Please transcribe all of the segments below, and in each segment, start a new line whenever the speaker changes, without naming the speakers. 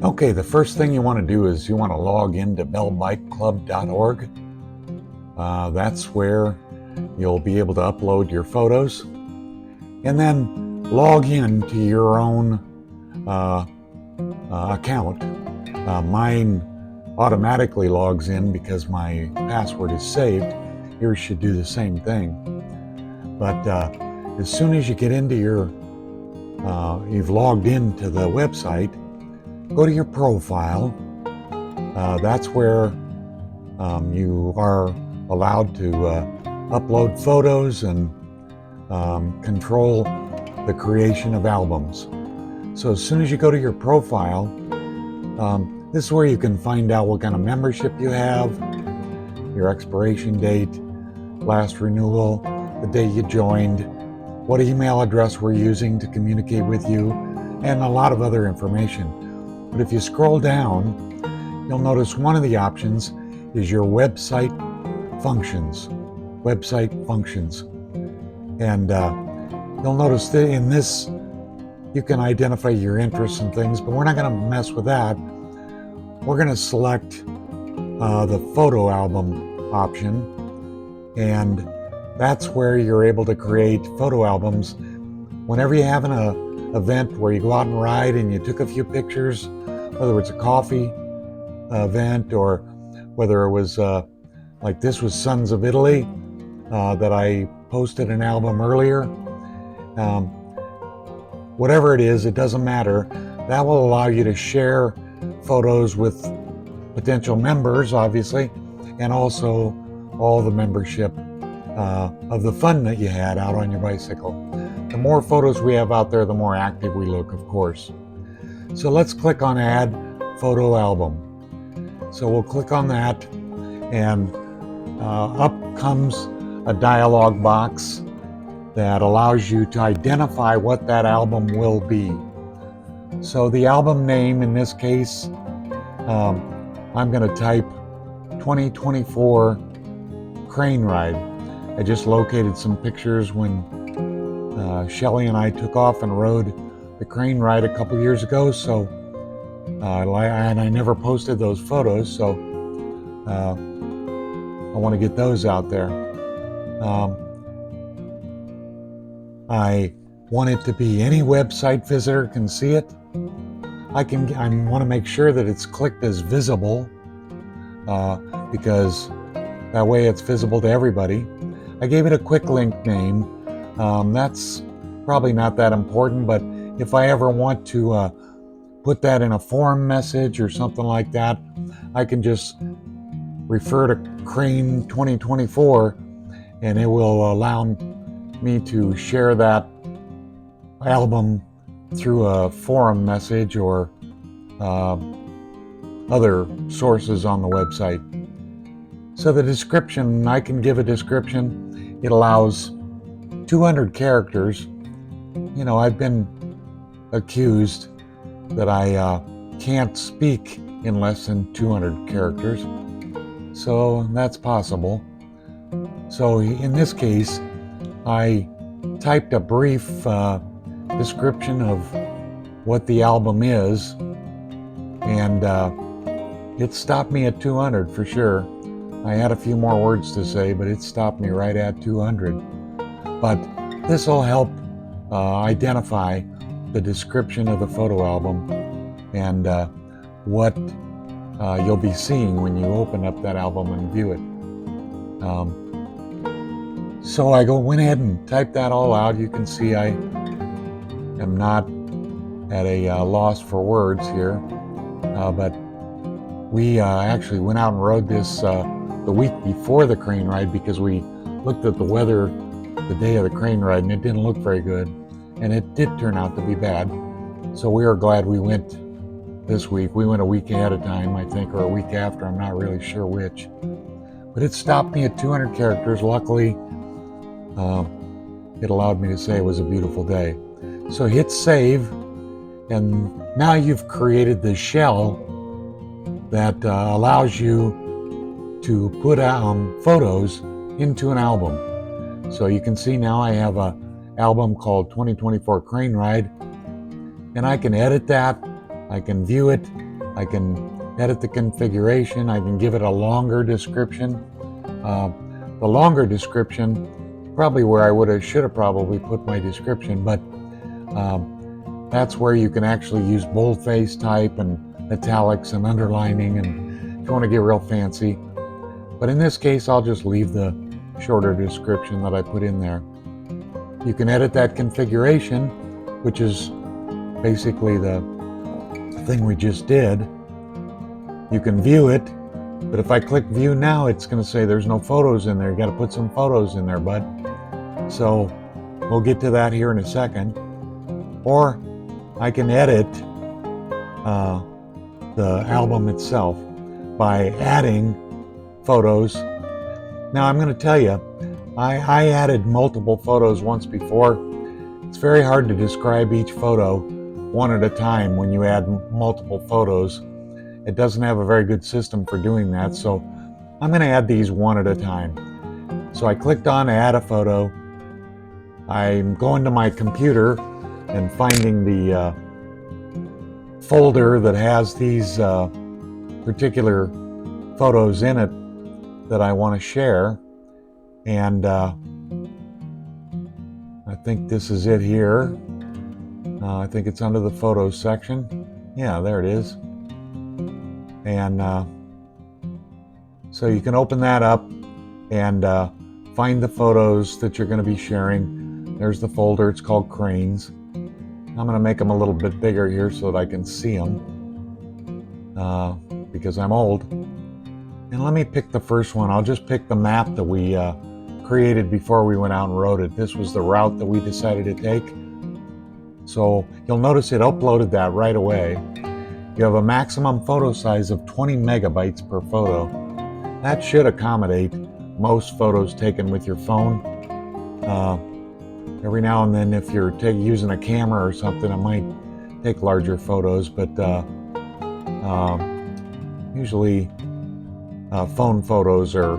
Okay, the first thing you want to do is you want to log into bellbikeclub.org. That's where you'll be able to upload your photos, and then log in to your own account. Mine automatically logs in because my password is saved. Yours should do the same thing. But as soon as you get into you've logged into the website, go to your profile. That's where you are allowed to upload photos and control the creation of albums. So as soon as you go to your profile, this is where you can find out what kind of membership you have, your expiration date, last renewal, the day you joined, what email address we're using to communicate with you, and a lot of other information. But if you scroll down, you'll notice one of the options is your website functions. And you'll notice that in this, you can identify your interests and things, but we're not going to mess with that. We're going to select the photo album option, and that's where you're able to create photo albums. Whenever you have an event where you go out and ride and you took a few pictures, whether it's a coffee event or whether it was like this was Sons of Italy that I posted an album earlier. Whatever it is, it doesn't matter. That will allow you to share photos with potential members, obviously, and also all the membership of the fun that you had out on your bicycle. The more photos we have out there, the more active we look, of course. So let's click on Add Photo Album. So we'll click on that, and up comes a dialog box that allows you to identify what that album will be. So the album name in this case, I'm going to type 2024 Crane Ride. I just located some pictures when Shelly and I took off and rode the crane ride a couple years ago, so and I never posted those photos, so I want to get those out there. I want it to be any website visitor can see it. I want to make sure that it's clicked as visible because that way it's visible to everybody. I gave it a quick link name. That's probably not that important, but if I ever want to put that in a forum message or something like that, I can just refer to Crane 2024 and it will allow me to share that album through a forum message or other sources on the website. So the description, I can give a description. It allows 200 characters. You know, I've been accused that I can't speak in less than 200 characters. So that's possible. So in this case, I typed a brief description of what the album is, and it stopped me at 200 for sure. I had a few more words to say, but it stopped me right at 200. But this will help identify the description of the photo album and what you'll be seeing when you open up that album and view it. So I went ahead and typed that all out. You can see I am not at a loss for words here, but we actually went out and rode this the week before the crane ride because we looked at the weather the day of the crane ride and it didn't look very good, and it did turn out to be bad. So we are glad we went this week. We went a week ahead of time, I think, or a week after. I'm not really sure which. But it stopped me at 200 characters. Luckily, it allowed me to say it was a beautiful day. So hit save, and now you've created the shell that allows you to put photos into an album. So you can see now I have an album called 2024 Crane Ride, and I can edit that, I can view it, I can edit the configuration. I can give it a longer description. The longer description, probably where I should have probably put my description, but that's where you can actually use boldface type and italics and underlining, and if you want to get real fancy. But in this case, I'll just leave the shorter description that I put in there. You can edit that configuration, which is basically the thing we just did. You can view it, but if I click view now, it's going to say there's no photos in there. You got to put some photos in there, bud. So we'll get to that here in a second. Or I can edit the album itself by adding photos. Now I'm going to tell you, I added multiple photos once before. It's very hard to describe each photo one at a time when you add multiple photos. It doesn't have a very good system for doing that, so I'm going to add these one at a time. So I clicked on add a photo. I'm going to my computer and finding the folder that has these particular photos in it that I want to share, and I think this is it here. I think it's under the photos section. Yeah, there it is. And so you can open that up and find the photos that you're going to be sharing. There's the folder. It's called Cranes. I'm going to make them a little bit bigger here so that I can see them because I'm old. And let me pick the first one. I'll just pick the map that we created before we went out and wrote it. This was the route that we decided to take. So you'll notice it uploaded that right away. You have a maximum photo size of 20 megabytes per photo. That should accommodate most photos taken with your phone. Every now and then, if you're using a camera or something, it might take larger photos, but usually phone photos are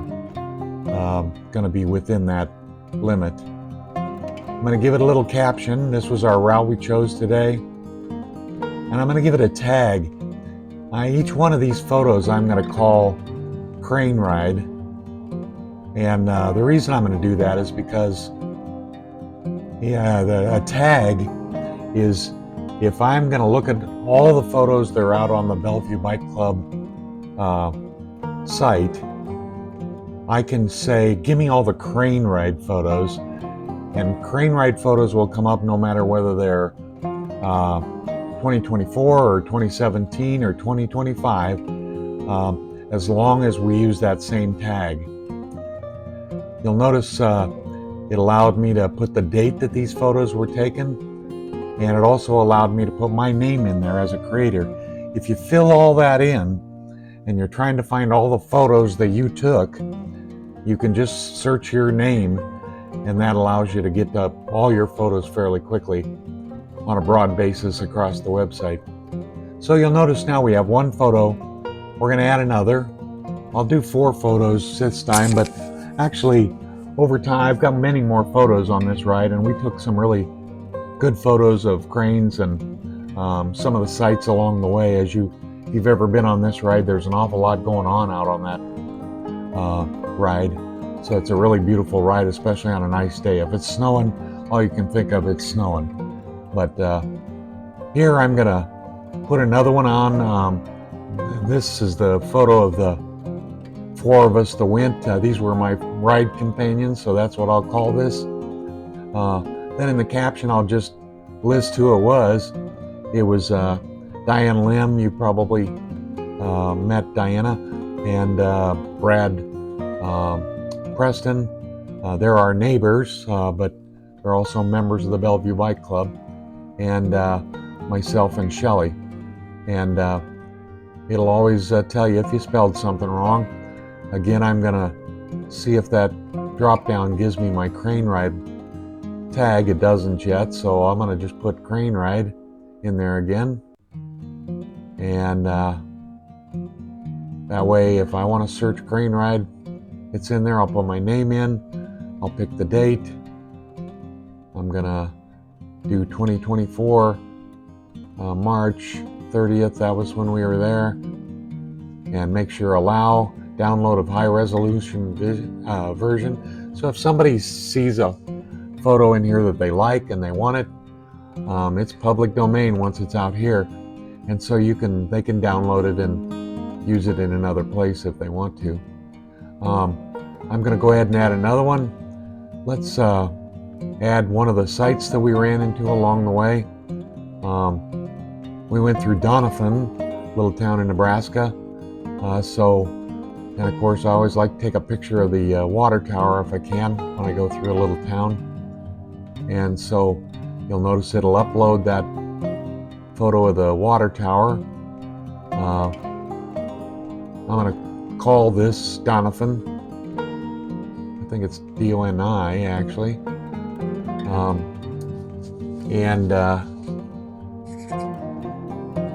going to be within that limit. I'm going to give it a little caption. This was our route we chose today. And I'm going to give it a tag. Each one of these photos I'm going to call Crane Ride. And the reason I'm going to do that is because a tag is if I'm going to look at all the photos that are out on the Bellevue Bike Club site, I can say, give me all the Crane Ride photos. And Crane Ride photos will come up no matter whether they're 2024 or 2017 or 2025, as long as we use that same tag. You'll notice it allowed me to put the date that these photos were taken, and it also allowed me to put my name in there as a creator. If you fill all that in and you're trying to find all the photos that you took, you can just search your name, and that allows you to get up all your photos fairly quickly on a broad basis across the website. So you'll notice now we have one photo. We're going to add another. I'll do 4 photos this time, but actually over time I've got many more photos on this ride, and we took some really good photos of cranes and some of the sights along the way. If you've ever been on this ride, there's an awful lot going on out on that ride. So it's a really beautiful ride, especially on a nice day. If it's snowing, all you can think of it's snowing. But here I'm going to put another one on. This is the photo of the 4 of us that went. These were my ride companions, so that's what I'll call this. Then in the caption, I'll just list who it was. It was Diane Lim. You probably met Diana, and Brad Preston. They're our neighbors, but they're also members of the Bellevue Bike Club, and myself and Shelley. And it'll always tell you if you spelled something wrong. Again, I'm going to see if that drop down gives me my Crane Ride tag. It doesn't yet, so I'm going to just put Crane Ride in there again. And that way, if I want to search Crane Ride, it's in there. I'll put my name in. I'll pick the date. I'm going to do 2024. March 30th, that was when we were there. And make sure allow download of high resolution version. So if somebody sees a photo in here that they like and they want it, it's public domain once it's out here, and so they can download it and use it in another place if they want to. I'm going to go ahead and add another one. Let's add one of the sites that we ran into along the way. We went through Doniphan, little town in Nebraska. And of course I always like to take a picture of the water tower if I can when I go through a little town. And so you'll notice it'll upload that photo of the water tower. I'm going to call this Doniphan. I think it's D-O-N-I actually.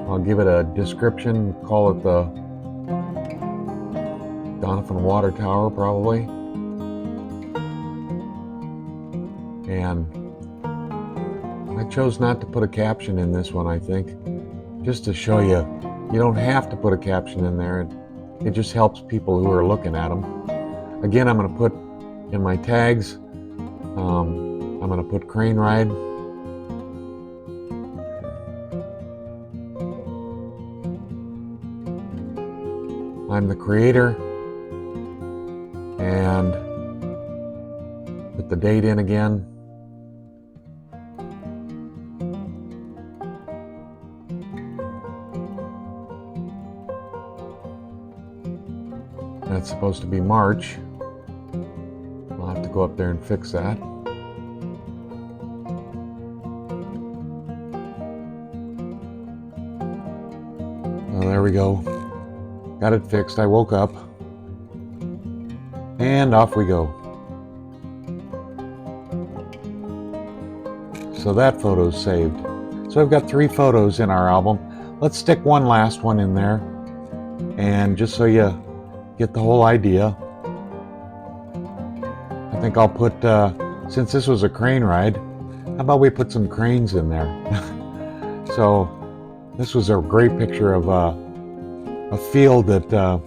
I'll give it a description, call it the Doniphan Water Tower probably. And I chose not to put a caption in this one, I think, just to show you, you don't have to put a caption in there. It just helps people who are looking at them. Again, I'm going to put in my tags, I'm going to put crane ride. I'm the creator, and put the date in again. That's supposed to be March. I'll have to go up there and fix that. Oh, there we go. Got it fixed. I woke up. And off we go. So that photo's saved. So I've got 3 photos in our album. Let's stick one last one in there. And just so you get the whole idea, I think I'll put, since this was a crane ride, how about we put some cranes in there? So this was a great picture of a field that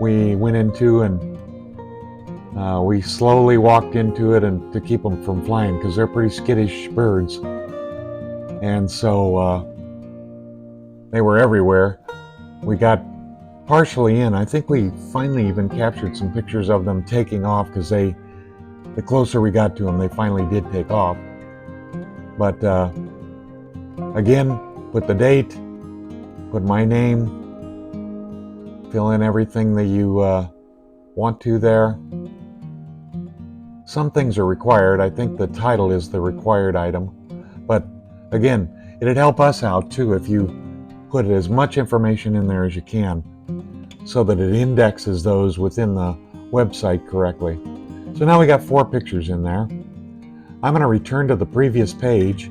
we went into, and we slowly walked into it and to keep them from flying because they're pretty skittish birds. And so they were everywhere. We got partially in. I think we finally even captured some pictures of them taking off because the closer we got to them, they finally did take off. But again, put the date, put my name, fill in everything that you want to there. Some things are required. I think the title is the required item. But again, it'd help us out too if you put as much information in there as you can so that it indexes those within the website correctly. So now we got 4 pictures in there. I'm going to return to the previous page.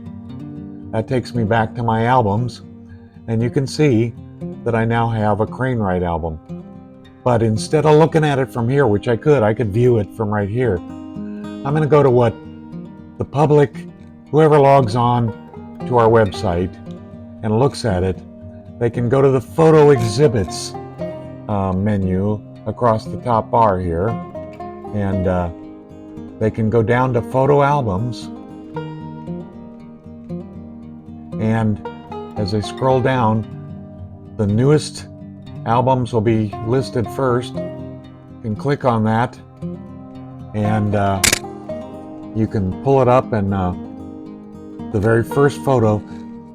That takes me back to my albums, and you can see that I now have a crane ride album. But instead of looking at it from here, which I could view it from right here, I'm going to go to what the public, whoever logs on to our website and looks at it, they can go to the photo exhibits menu across the top bar here, and they can go down to photo albums, and as they scroll down, the newest albums will be listed first. You can click on that, and you can pull it up, and the very first photo.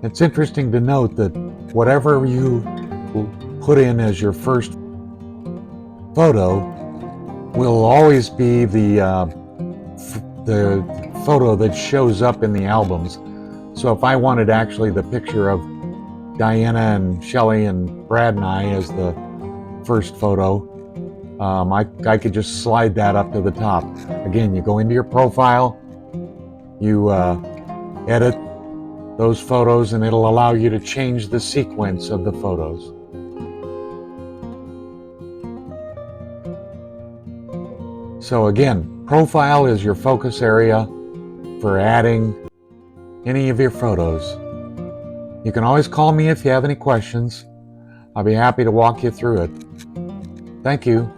It's interesting to note that whatever you put in as your first photo will always be the photo that shows up in the albums. So if I wanted actually the picture of Diana and Shelley and Brad and I as the first photo, I could just slide that up to the top. Again, you go into your profile, you edit those photos, and it'll allow you to change the sequence of the photos. So again, profile is your focus area for adding any of your photos. You can always call me if you have any questions. I'll be happy to walk you through it. Thank you.